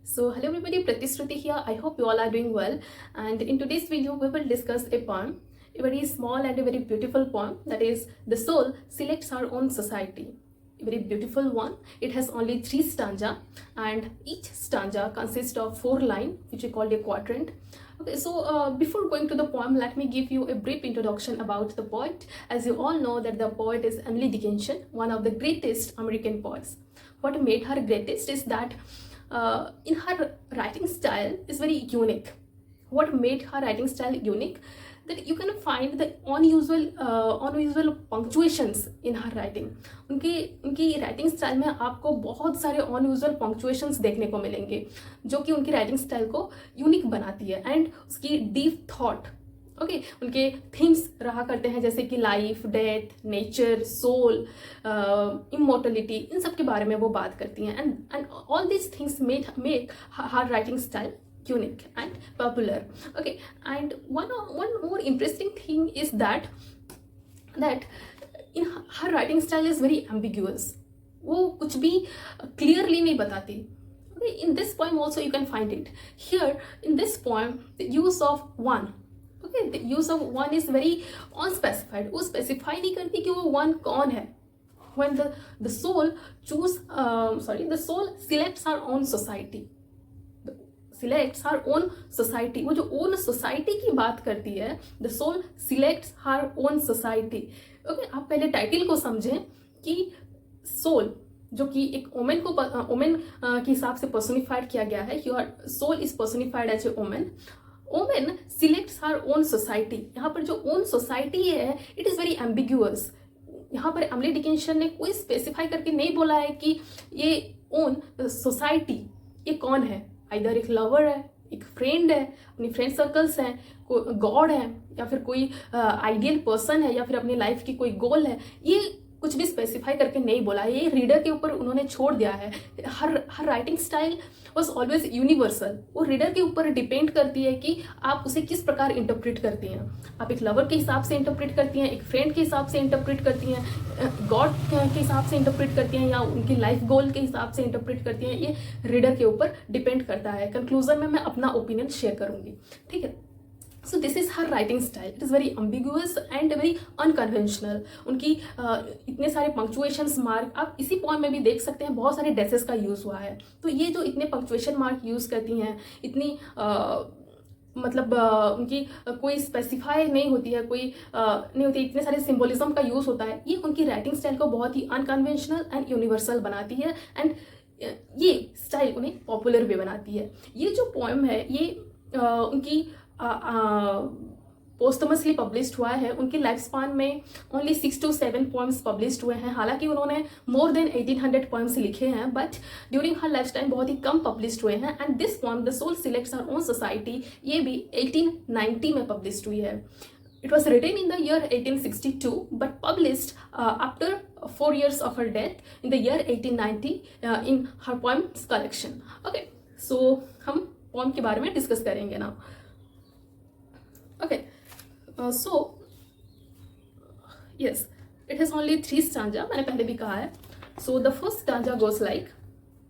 So hello everybody, Pratisruti here. I hope you all are doing well. And in today's video, we will discuss a poem, a very small and a very beautiful poem. That is, the soul selects her own society. A very beautiful one. It has only 3 stanza, and each stanza consists of 4 lines, which we call a quadrant. Okay, so before going to the poem, let me give you a brief introduction about the poet. As you all know that the poet is Emily Dickinson, one of the greatest American poets. What made her greatest is that in her writing style is very unique. What made her writing style unique? That you can find the unusual punctuations in her writing. उनकी writing style में आपको बहुत सारे unusual punctuations देखने को मिलेंगे जो कि उनकी राइटिंग स्टाइल को यूनिक बनाती है एंड उसकी डीप थॉट ओके उनके थीम्स रहा करते हैं जैसे कि life, death, nature, soul, immortality, इन सब के बारे में वो बात करती हैं and all these things make her writing style unique and popular. Okay, and one more interesting thing is that in her writing style is very ambiguous. वो कुछ भी clearly नहीं बताती. Okay, in this poem also you can find it. Here in this poem the use of one, okay, the use of one is very unspecified. वो specify नहीं करती कि वो one कौन है. When the soul the soul selects her own society. Selects her own society. वो जो own society की बात करती है, the soul selects her own society. Okay, आप पहले टाइटल को समझें कि सोल जो कि एक ओमेन के हिसाब से पर्सोनिफाइड किया गया है. Your soul is personified as a woman. Woman selects her own society. यहाँ पर जो ओन सोसाइटी है इट इज़ वेरी एम्बिग्यूअस. यहाँ पर एमिली डिकिंसन ने कोई स्पेसिफाई करके नहीं बोला है कि ये ओन सोसाइटी ये कौन है. आइदर एक लवर है, एक फ्रेंड है, अपनी फ्रेंड सर्कल्स हैं, कोई गॉड है, या फिर कोई आइडियल पर्सन है, या फिर अपनी लाइफ की कोई गोल है. ये कुछ भी स्पेसिफाई करके नहीं बोला. ये रीडर के ऊपर उन्होंने छोड़ दिया है. Her writing style was always universal. वो रीडर के ऊपर डिपेंड करती है कि आप उसे किस प्रकार इंटरप्रेट करती हैं. आप एक लवर के हिसाब से इंटरप्रेट करती हैं, एक फ्रेंड के हिसाब से इंटरप्रेट करती हैं, गॉड के हिसाब से इंटरप्रेट करती हैं, या उनकी लाइफ गोल के हिसाब से इंटरप्रेट करती हैं. ये रीडर के ऊपर डिपेंड करता है. कंक्लूजन में मैं अपना ओपिनियन शेयर करूंगी. ठीक है. So this is her writing style. It is very ambiguous and very unconventional. उनकी इतने सारे punctuations mark आप इसी poem में भी देख सकते हैं. बहुत सारे डेसेस का यूज़ हुआ है. तो ये जो इतने punctuation mark यूज़ करती हैं, इतनी मतलब उनकी कोई स्पेसिफाई नहीं होती है, कोई नहीं होती, इतने सारे सिम्बोलिज्म का यूज़ होता है. ये उनकी राइटिंग स्टाइल को बहुत ही अनकन्वेंशनल एंड यूनिवर्सल बनाती है एंड ये स्टाइल उन्हें पॉपुलर भी बनाती है. ये जो पोएम है ये उनकी पोस्टमसली पब्लिश्ड हुआ है. उनकी लाइफ स्पान में ओनली 6 to 7 पोएम्स पब्लिश्ड हुए हैं. हालांकि उन्होंने मोर देन 1800 पोएम्स लिखे हैं, but during her lifetime बहुत ही कम पब्लिश्ड हुए हैं. And this poem the soul selects her own society, ये भी 1890 में पब्लिश्ड हुई है. It was written in the year 1862 but published after 4 years of her death in the year 1890 in her poems collection. Okay, so हम poem के बारे में discuss करेंगे ना. Okay, so yes, it has only 3 stanza. मैंने पहले भी कहा है. So the first stanza goes like,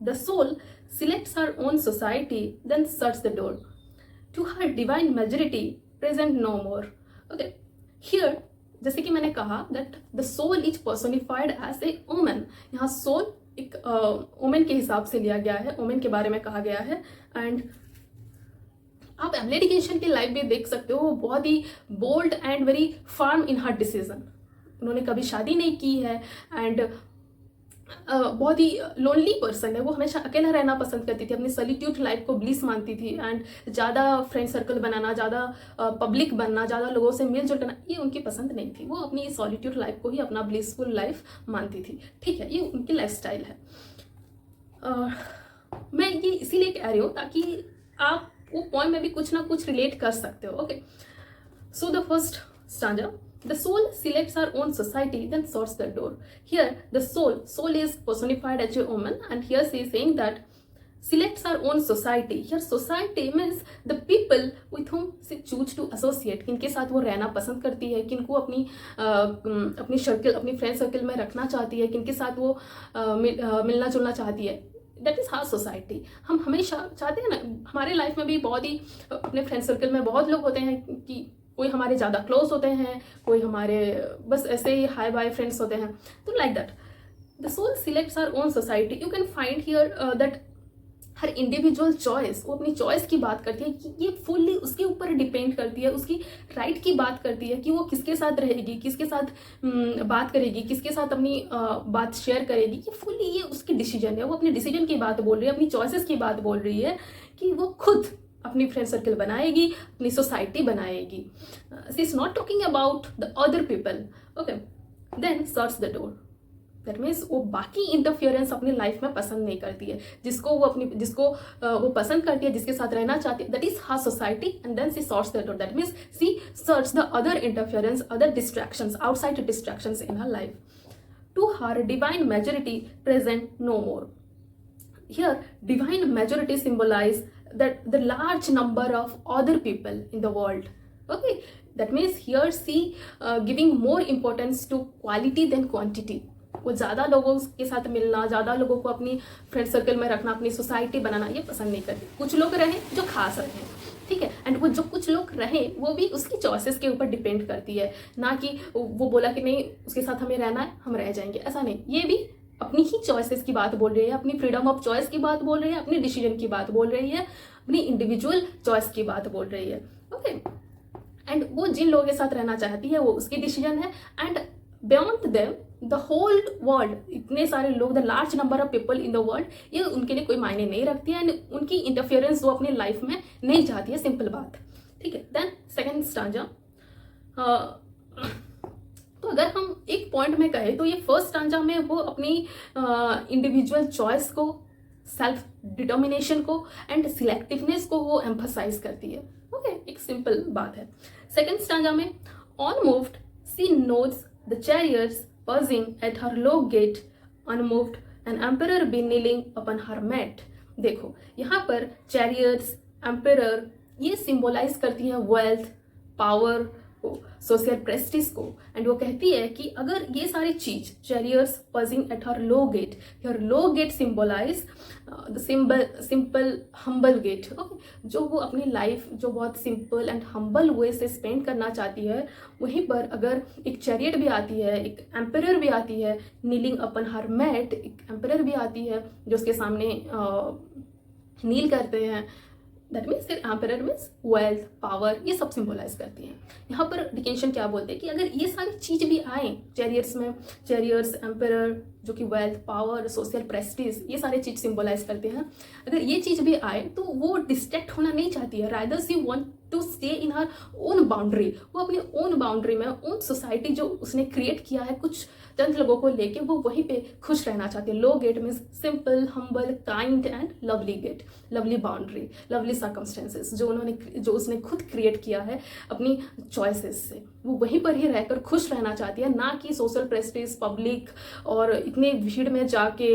the soul selects her own society, then shuts the door to her divine majority present no more. Okay, here जैसे कि मैंने कहा that the soul is personified as a woman. यहाँ soul एक woman के हिसाब से लिया गया है, woman के बारे में कहा गया है. एंड आप एमिली डिकिंसन की लाइफ भी देख सकते हो. वो बहुत ही bold and very firm in her decision. उन्होंने कभी शादी नहीं की है एंड बहुत ही लोनली पर्सन है. वो हमेशा अकेला रहना पसंद करती थी. अपनी सॉलिट्यूड लाइफ को ब्लिस मानती थी एंड ज़्यादा फ्रेंड सर्कल बनाना, ज़्यादा पब्लिक बनना, ज़्यादा लोगों से मिलजुल करना ये उनकी पसंद नहीं थी. वो अपनी सॉलिट्यूड लाइफ को ही अपना ब्लिसफुल लाइफ मानती थी. ठीक है, ये उनकी लाइफ स्टाइल है. मैं ये इसीलिए कह रही हूँ ताकि आप वो पॉइंट में भी कुछ ना कुछ रिलेट कर सकते हो. Okay, so the first stanza, the soul selects her own society then shuts the door. Here the soul is personified as a woman and here she is saying that selects her own society. Here society means the people with whom she choose to associate. किनके साथ वो रहना पसंद करती है, किनको अपनी friend circle में रखना चाहती है, किनके साथ वो मिलना जुलना चाहती है. दैट इज़ हार सोसाइटी। हम हमेशा चाहते हैं ना, हमारे लाइफ में भी बहुत ही, अपने फ्रेंड सर्कल में बहुत लोग होते हैं कि कोई हमारे ज़्यादा क्लोज होते हैं, कोई हमारे बस ऐसे ही हाई बाय फ्रेंड्स होते हैं, तो like that the soul selects our own society. You can find here that her individual choice, वो अपनी चॉइस की बात करती है कि ये फुल्ली उसके ऊपर डिपेंड करती है, उसकी राइट की बात करती है कि वो किसके साथ रहेगी, किसके साथ बात करेगी, किसके साथ अपनी बात शेयर करेगी। ये फुल्ली ये उसकी डिसीजन है, वो अपनी डिसीजन की बात बोल रही है, अपनी चॉइसेस की बात बोल रही है कि वो खुद अपनी फ्रेंड सर्कल बनाएगी, अपनी सोसाइटी बनाएगी। She is not talking about the other people. Okay, then shuts the door. That means वो बाकी इंटरफियरेंस अपनी लाइफ में पसंद नहीं करती है। जिसको वो पसंद करती है, जिसके साथ रहना चाहती है, that is her society, and then she sorts that out. That means she search the other interference, other distractions, outside distractions in her life. To her divine majority present no more. Here divine majority symbolize that the large number of other people in the world. Okay, that means here see giving more importance to quality than quantity. वो ज़्यादा लोगों के साथ मिलना, ज़्यादा लोगों को अपनी फ्रेंड सर्कल में रखना, अपनी सोसाइटी बनाना ये पसंद नहीं करती। कुछ लोग रहें जो खास रहें, ठीक है, एंड वो जो कुछ लोग रहें वो भी उसकी चॉइसेस के ऊपर डिपेंड करती है, ना कि वो बोला कि नहीं उसके साथ हमें रहना है हम रह जाएंगे, ऐसा नहीं। ये भी अपनी ही चॉइसेस की बात बोल रही है, अपनी फ्रीडम ऑफ चॉइस की बात बोल रही है, अपनी डिसीजन की बात बोल रही है, अपनी इंडिविजुअल चॉइस की बात बोल रही है। ओके, एंड वो जिन लोगों के साथ रहना चाहती है वो उसकी डिसीजन है, and beyond them the whole world, इतने सारे लोग, the large number of people in the world, ये उनके लिए कोई मायने नहीं रखती है, एंड उनकी इंटरफियरेंस वो अपनी लाइफ में नहीं चाहती है, सिंपल बात, ठीक है। देन सेकेंड स्टांजा, तो अगर हम एक पॉइंट में कहें तो ये फर्स्ट स्टांजा में वो अपनी इंडिविजुअल चॉइस को, सेल्फ डिटर्मिनेशन को एंड सिलेक्टिवनेस को वो एम्फसाइज करती है। ओके, एक सिंपल बात है। सेकेंड स्टांजा में, unmoved she notes the chariots pausing at her low gate, unmoved an emperor be kneeling upon her mat. देखो यहाँ पर चैरियर्स, एम्परर ये सिंबलाइज करती है वेल्थ, पावर को, सोशल प्रेस्टिज को, एंड वो कहती है कि अगर ये सारी चीज, chariots pausing at her low gate, her low gate symbolise the simple humble gate. Okay, जो वो अपनी लाइफ जो बहुत सिंपल एंड हम्बल वे से स्पेंड करना चाहती है, वहीं पर अगर एक चैरियट भी आती है, एक एम्परर भी आती है, नीलिंग अपन हर मैट, एक एम्परर भी आती है जो उसके सामने नील करते हैं, that means emperor means wealth, power, ये सब सिंबलाइज करती हैं। यहाँ पर डिकेंशन क्या बोलते हैं कि अगर ये सारी चीज भी आए चैरियर्स में, चैरियर्स, एम्परर जो कि वेल्थ, पावर, सोशल प्रेस्टीज, ये सारे चीज सिंबलाइज करते हैं, अगर ये चीज भी आए तो वो डिस्ट्रैक्ट होना नहीं चाहती है, rather she want to stay in her own boundary. वो अपनी ओन बाउंड्री में, ओन सोसाइटी जो उसने क्रिएट किया है कुछ चंद लोगों को लेके, वो वहीं पे खुश रहना चाहती है। Low gate means simple, humble, kind and lovely gate, lovely boundary, lovely circumstances जो उसने खुद क्रिएट किया है अपनी चॉइसेस से, वो वहीं पर ही रहकर खुश रहना चाहती है, ना कि सोशल प्रेस्टीज, पब्लिक और इतने भीड़ में जाके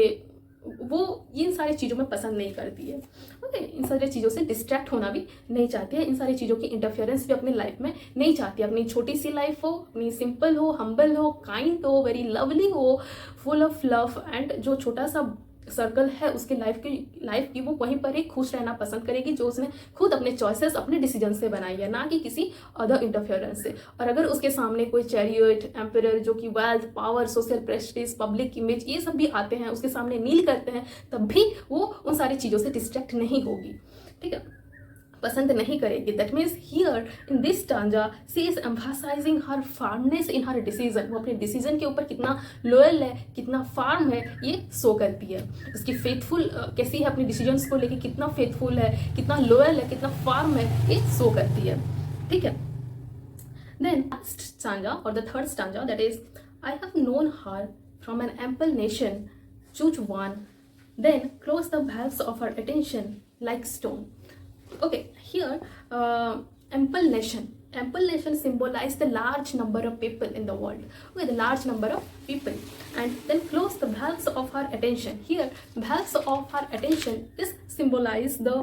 वो इन सारी चीज़ों में पसंद नहीं करती है। ओके, इन सारी चीज़ों से डिस्ट्रैक्ट होना भी नहीं चाहती है, इन सारी चीज़ों की इंटरफेरेंस भी अपनी लाइफ में नहीं चाहती है। अपनी छोटी सी लाइफ हो, अपनी सिंपल हो, हम्बल हो, काइंड हो, वेरी लवली हो, फुल ऑफ लव, एंड जो छोटा सा सर्कल है उसके लाइफ की वो वहीं पर ही खुश रहना पसंद करेगी, जो उसने खुद अपने चॉइसेस, अपने डिसीजन से बनाई है, ना कि किसी अदर इंटरफेरेंस से। और अगर उसके सामने कोई चैरियट, एम्परर जो कि wealth, power, social Prestige, public image, ये सब भी आते हैं, उसके सामने नील करते हैं, तब भी वो उन सारी चीज़ों से डिस्ट्रैक्ट नहीं होगी, ठीक है, पसंद नहीं करेगी। That means here in this stanza she is emphasising her firmness in her decision. वो अपने डिसीजन के ऊपर कितना लॉयल है, कितना फार्म है, ये शो करती है। उसकी फेथफुल कैसी है, अपनी डिसीजंस को लेके कितना फेथफुल है, कितना लॉयल है, कितना फार्म है, ये शो करती है, ठीक है। देन लास्ट स्टांजा और the third stanza, that is I have known her from an ample nation, choose one, then close the valves of her attention like stone. Okay, here ample nation symbolize the large number of people in the world. Okay, the large number of people, and then close the valves of her attention. Here valves of her attention is symbolize the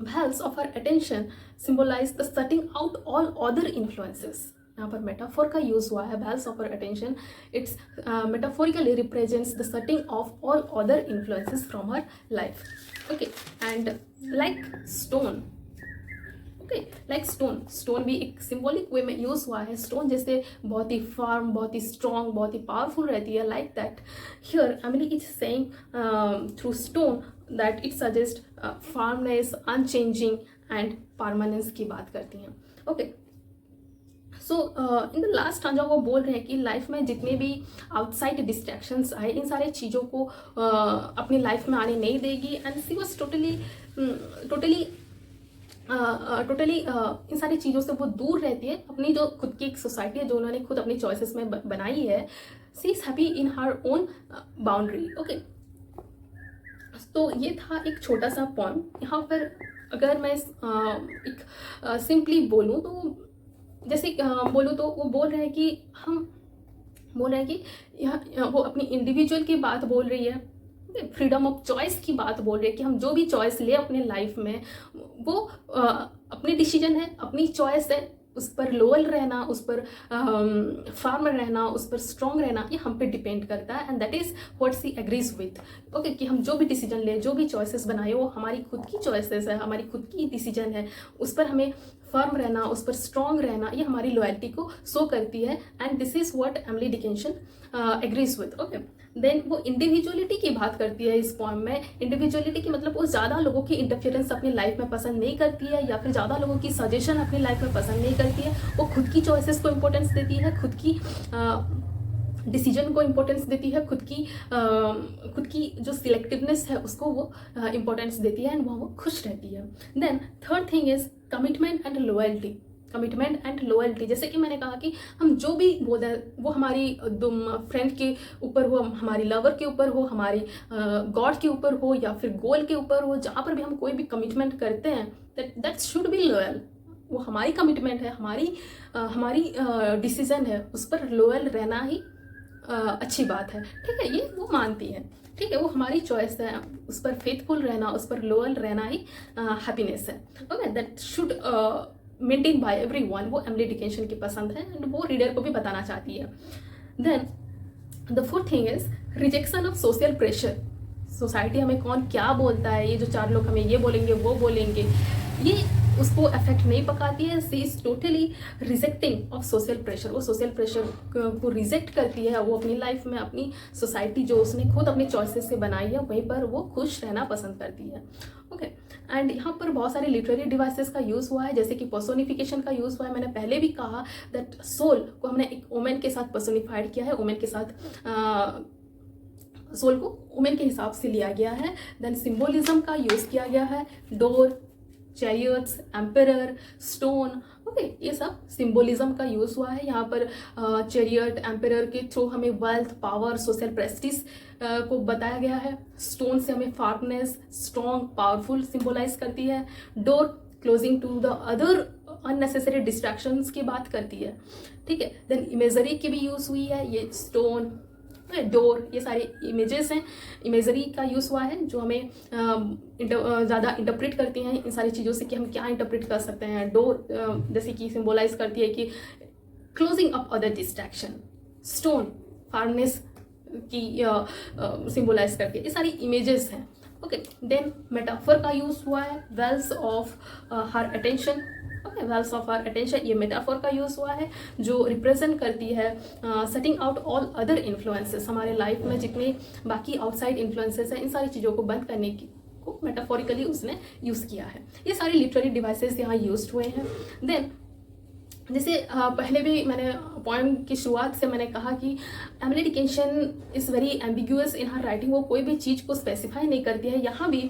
valves of her attention symbolize the shutting out all other influences. यहाँ पर metaphor का use हुआ है, valves of her attention, it's metaphorically represents the setting of all other influences from her life. Okay, and like stone, okay, like stone भी एक symbolic वे में use हुआ है. स्टोन जैसे बहुत ही फर्म, बहुत ही स्ट्रॉन्ग, बहुत ही पावरफुल रहती है, like that here Emily is saying through stone that it suggest firmness, unchanging and permanence की बात करती हैं. Okay, so in the last जब वो बोल रहे हैं कि लाइफ में जितने भी आउटसाइड डिस्ट्रैक्शंस आए, इन सारे चीज़ों को अपनी लाइफ में आने नहीं देगी. And she was totally in सारी चीज़ों से वो दूर रहती है. अपनी जो खुद की एक सोसाइटी है जो उन्होंने खुद अपनी चॉइसेस में बनाई है, she is happy in her own boundary. Okay, तो ये था एक छोटा सा पॉइंट. यहाँ पर अगर मैं एक सिंपली बोलूँ तो, जैसे बोलूँ तो वो बोल रहे हैं कि हम बोल रहे हैं कि यहाँ वो अपनी इंडिविजुअल की बात बोल रही है, फ्रीडम ऑफ चॉइस की बात बोल रही है कि हम जो भी चॉइस ले अपने लाइफ में वो अपनी डिसीजन है, अपनी चॉइस है. उस पर लोयल रहना, उस पर फार्मर रहना, उस पर स्ट्रॉन्ग रहना, ये हम पे डिपेंड करता है. And that is what she agrees with. Okay, कि हम जो भी डिसीजन ले, जो भी चॉइसेस बनाए, वो हमारी खुद की चॉइसेस है, हमारी खुद की डिसीजन है. उस पर हमें फर्म रहना, उस पर स्ट्रॉन्ग रहना, ये हमारी लॉयल्टी को शो करती है. And this is what Emily Dickinson agrees with. Okay, then वो इंडिविजुअलिटी की बात करती है इस पॉइंट में. इंडिविजुअलिटी की मतलब वो ज़्यादा लोगों की इंटरफेरेंस अपनी लाइफ में पसंद नहीं करती है, या फिर ज़्यादा लोगों की सजेशन अपनी लाइफ में पसंद नहीं करती है. वो खुद की चॉइसेस को इंपॉर्टेंस देती है, खुद की डिसीजन को इम्पोर्टेंस देती है, खुद की जो सिलेक्टिवनेस है उसको वो इम्पोर्टेंस देती है, एंड वो खुश रहती है. Then third thing is commitment and loyalty. Commitment and loyalty, जैसे कि मैंने कहा कि हम जो भी बोलते हैं वो हमारी फ्रेंड के ऊपर हो, हमारी लवर के ऊपर हो, हमारी गॉड के ऊपर हो, या फिर गोल के ऊपर हो, जहाँ पर भी हम कोई भी कमिटमेंट करते हैं दैट शुड बी लॉयल. वो हमारी कमिटमेंट है, हमारी डिसीजन है, उस पर लॉयल रहना ही अच्छी बात है. ठीक है, ये वो मानती है. ठीक है, वो हमारी चॉइस है, उस पर फेथफुल रहना, उस पर लॉयल रहना ही हैप्पीनेस है. Okay, that should maintain by everyone. वो एमिली डिकिंसन की पसंद है, एंड वो रीडर को भी बताना चाहती है. Then the fourth thing is rejection of social pressure. Society हमें कौन क्या बोलता है, ये जो चार लोग हमें ये बोलेंगे वो बोलेंगे, ये उसको अफेक्ट नहीं पकाती है. She is totally rejecting of social pressure. वो सोशल प्रेशर को रिजेक्ट करती है. वो अपनी लाइफ में अपनी सोसाइटी जो उसने खुद अपनी चॉइसेस से बनाई है वहीं पर वो खुश रहना पसंद करती है. ओके, एंड यहाँ पर बहुत सारे लिटरेरी डिवाइसेस का यूज़ हुआ है, जैसे कि पर्सोनिफिकेशन का यूज़ हुआ है. मैंने पहले भी कहा दैट सोल को हमने एक वुमेन के साथ पर्सोनिफाइड किया है, वुमेन के साथ सोल को वुमेन के हिसाब से लिया गया है. देन सिंबोलिज्म का यूज़ किया गया है. Door, chariots, emperor, stone. Okay, ये सब सिंबोलिज्म का यूज़ हुआ है. यहाँ पर चैरियट, एम्परर के थ्रू हमें वेल्थ, पावर, सोशल प्रेस्टिज को बताया गया है. स्टोन से हमें फार्मनेस, स्ट्रॉन्ग, पावरफुल सिंबोलाइज करती है. Door closing to the other unnecessary distractions की बात करती है. ठीक है, देन इमेजरी की भी यूज़ हुई है. ये स्टोन, डोर, ये सारे इमेजेस हैं. इमेजरी का यूज़ हुआ है जो हमें ज़्यादा इंटरप्रेट करती हैं इन सारी चीज़ों से कि हम क्या इंटरप्रेट कर सकते हैं. डोर जैसे कि सिंबोलाइज करती है कि closing up other distraction. Stone firmness की सिंबोलाइज करती है. ये सारी इमेजेस हैं. ओके, देन मेटाफर का यूज़ हुआ है. Valves of her attention. Okay, valves of our attention, ये मेटाफोर का यूज़ हुआ है जो रिप्रेजेंट करती है setting out all other influences. हमारे लाइफ में जितने बाकी आउटसाइड इन्फ्लुएंसेस हैं, इन सारी चीज़ों को बंद करने की को मेटाफोरिकली उसने यूज़ किया है. ये सारे लिटरेरी डिवाइसेस यहाँ यूज हुए हैं. देन जैसे पहले भी मैंने पॉइंट की शुरुआत से मैंने कहा कि Emily Dickinson is very ambiguous in her writing. वो कोई भी चीज़ को स्पेसिफाई नहीं करती है. यहाँ भी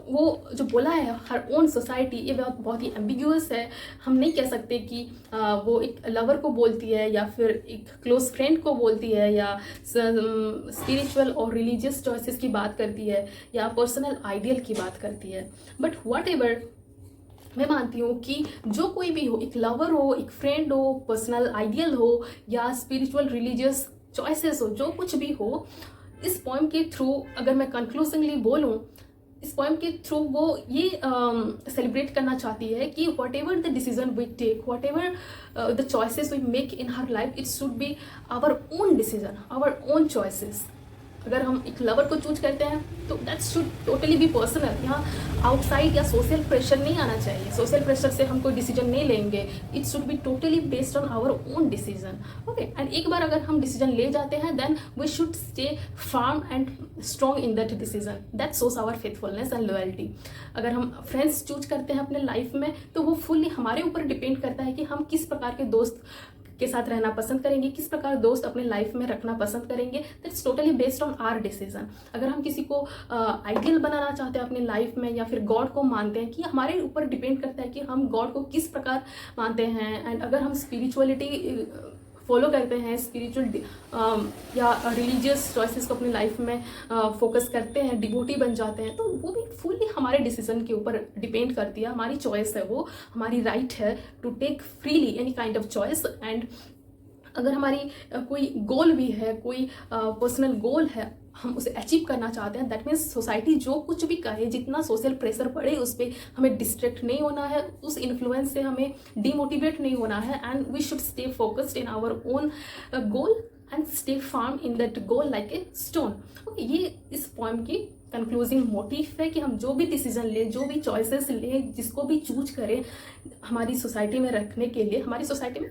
वो जो बोला है हर ओन सोसाइटी, ये बहुत ही एम्बिग्यूअस है. हम नहीं कह सकते कि वो एक लवर को बोलती है, या फिर एक क्लोज फ्रेंड को बोलती है, या स्पिरिचुअल और रिलीजियस चॉइसेस की बात करती है, या पर्सनल आइडियल की बात करती है. बट वट एवर, मैं मानती हूँ कि जो कोई भी हो, एक लवर हो, एक फ्रेंड हो, पर्सनल आइडियल हो, या स्पिरिचुअल रिलीजियस चॉइसेस हो, जो कुछ भी हो, इस पॉइंट के थ्रू अगर मैं कंक्लूसिवली बोलूँ इस पोएम के थ्रू वो ये सेलिब्रेट करना चाहती है कि whatever the decision we take, whatever the choices we make in her life, it should be our own decision, our own choices. अगर हम एक लवर को चूज करते हैं तो that should totally be personal. यहाँ outside या social pressure नहीं आना चाहिए, सोशल प्रेशर से हम कोई डिसीजन नहीं लेंगे। It should be totally based on our own decision. Okay, and एक बार अगर हम डिसीजन ले जाते हैं then we should stay firm and strong in that decision, that shows our faithfulness and loyalty. अगर हम फ्रेंड्स चूज करते हैं अपने लाइफ में तो वो फुल्ली हमारे ऊपर डिपेंड करता है कि हम किस प्रकार के दोस्त के साथ रहना पसंद करेंगे, किस प्रकार दोस्त अपने लाइफ में रखना पसंद करेंगे। That's totally based on our decision. अगर हम किसी को आइडियल बनाना चाहते हैं अपने लाइफ में, या फिर गॉड को मानते हैं, कि हमारे ऊपर डिपेंड करता है कि हम गॉड को किस प्रकार मानते हैं। एंड अगर हम स्पिरिचुअलिटी फॉलो करते हैं, स्पिरिचुअल या रिलीजियस चॉइसेस को अपनी लाइफ में फोकस करते हैं, डिवोटी बन जाते हैं, तो वो भी फुल्ली हमारे डिसीजन के ऊपर डिपेंड करती है। हमारी चॉइस है, वो हमारी राइट है to take freely any kind of choice. And अगर हमारी कोई गोल भी है, कोई पर्सनल गोल है, हम उसे अचीव करना चाहते हैं, दैट मीन्स सोसाइटी जो कुछ भी कहे, जितना सोशल प्रेशर पड़े उस पर हमें डिस्ट्रैक्ट नहीं होना है, उस इन्फ्लुएंस से हमें डीमोटिवेट नहीं होना है। And we should stay focused in our own goal and stay firm in that goal like a stone. Okay, ये इस पोएम की कंक्लूजिंग मोटिव है कि हम जो भी डिसीजन लें, जो भी चॉइसेस लें, जिसको भी चूज करें हमारी सोसाइटी में रखने के लिए, हमारी सोसाइटी में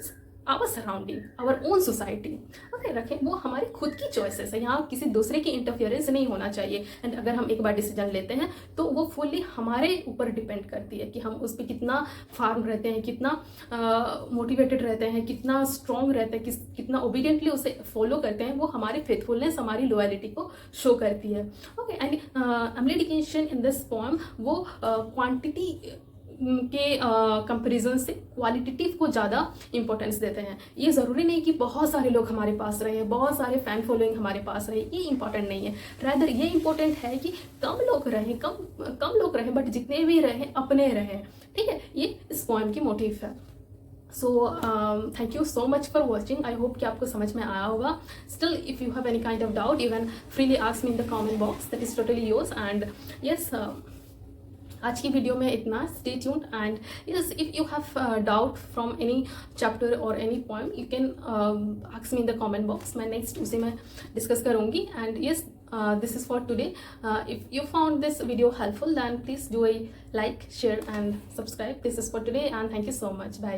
our surrounding, our own society, okay, रखें, वो हमारी खुद की चॉइसेस है। यहाँ किसी दूसरे की इंटरफियरेंस नहीं होना चाहिए। एंड अगर हम एक बार डिसीजन लेते हैं तो वो फुल्ली हमारे ऊपर डिपेंड करती है कि हम उस पर कितना फार्म रहते हैं, कितना मोटिवेटेड रहते हैं, कितना स्ट्रॉन्ग रहते हैं, कितना ओबीडियंटली उसे फॉलो करते हैं। वो हमारी फेथफुलनेस, हमारी लॉयलिटी को शो करती है। Okay, and Emily Dickinson in this poem वो क्वांटिटी के कंपैरिजन से क्वालिटेटिव को ज़्यादा इंपॉर्टेंस देते हैं। ये ज़रूरी नहीं कि बहुत सारे लोग हमारे पास रहे, बहुत सारे फैन फॉलोइंग हमारे पास रहे, ये इंपॉर्टेंट नहीं है। रादर ये इंपॉर्टेंट है कि कम लोग रहें, कम लोग रहें, बट जितने भी रहें अपने रहें। ठीक है, ये इस पोएम की मोटिव है। So thank you so much for watching. I hope कि आपको समझ में आया होगा। Still if you have any kind of doubt you can freely ask me in the comment box, that is totally yours. And yes, आज की video में इतना। Stay tuned and yes, if you have doubt from any chapter और any point you can ask me in the comment box. मैं next उसे मैं discuss करूँगी। And yes, this is for today. If you found this video helpful then please do a like, share and subscribe. This is for today and thank you so much. Bye.